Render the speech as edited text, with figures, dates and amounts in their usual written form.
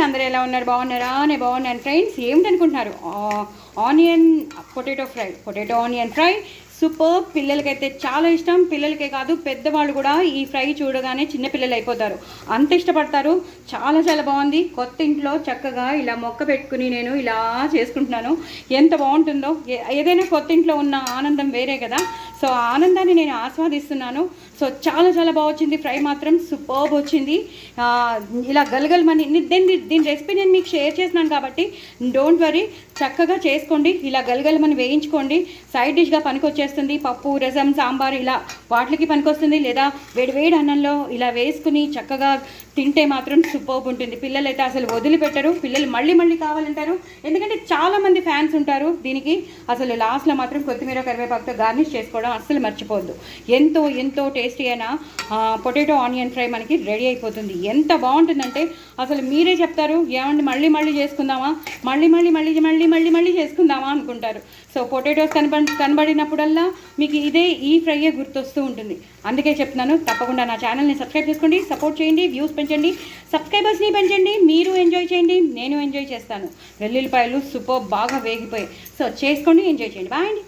అందరూ ఎలా ఉన్నారు? బాగున్నారా? నేను బాగున్నాను ఫ్రెండ్స్. ఏమిటనుకుంటున్నారు? Onion potato onion fry super. పిల్లలకైతే చాలా ఇష్టం. పిల్లలకే కాదు, పెద్దవాళ్ళు కూడా ఈ ఫ్రై చూడగానే చిన్నపిల్లలు అయిపోతారు, అంత ఇష్టపడతారు. చాలా చాలా బాగుంది. కొత్త ఇంట్లో చక్కగా ఇలా మొక్క పెట్టుకుని నేను ఇలా చేసుకుంటున్నాను. ఎంత బాగుంటుందో. ఏదైనా కొత్త ఇంట్లో ఉన్న ఆనందం వేరే కదా. సో ఆ ఆనందాన్ని నేను ఆస్వాదిస్తున్నాను. సో చాలా చాలా బాగా వచ్చింది. ఫ్రై మాత్రం సూపర్బ్ వచ్చింది. ఇలా గలగలమని దీని రెసిపీ నేను మీకు షేర్ చేసినాను కాబట్టి డోంట్ వరీ, చక్కగా చేసుకోండి. ఇలా గలగలమని వేయించుకోండి. సైడ్ డిష్గా పనికొచ్చేస్తుంది. పప్పు, రసం, సాంబార్ ఇలా వాటికి పనికొస్తుంది. లేదా వేడివేడి అన్నంలో ఇలా వేసుకుని చక్కగా తింటే మాత్రం సూపర్బ్ ఉంటుంది. పిల్లలు అయితే అసలు వదిలిపెట్టరు. పిల్లలు మళ్ళీ మళ్ళీ కావాలంటారు. ఎందుకంటే చాలామంది ఫ్యాన్స్ ఉంటారు దీనికి. అసలు లాస్ట్లో మాత్రం కొత్తిమీర, కరివేపాకుతో గార్నిష్ చేసుకోవడం అస్సలు మర్చిపోవద్దు. ఎంతో ఎంతో టేస్టీ అయిన పొటాటో ఆనియన్ ఫ్రై మనకి రెడీ అయిపోతుంది. ఎంత బాగుంటుందంటే అసలు మీరే చెప్తారు, ఏమండి మళ్ళీ మళ్ళీ చేసుకుందామా, మళ్ళీ మళ్ళీ మళ్ళీ మళ్ళీ మళ్ళీ మళ్ళీ చేసుకుందామా అనుకుంటారు. సో పొటాటోస్ కనబడినప్పుడల్లా మీకు ఈ ఫ్రైయే గుర్తొస్తూ ఉంటుంది. అందుకే చెప్తున్నాను, తప్పకుండా నా ఛానల్ని సబ్స్క్రైబ్ చేసుకోండి, సపోర్ట్ చేయండి, వ్యూస్ పెంచండి, సబ్స్క్రైబర్స్ని పెంచండి. మీరు ఎంజాయ్ చేయండి, నేను ఎంజాయ్ చేస్తాను. వెల్లుల్లిపాయలు సూపర్ బాగా వేగిపోయాయి. సో చేసుకోండి, ఎంజాయ్ చేయండి. బాయ్ అండి.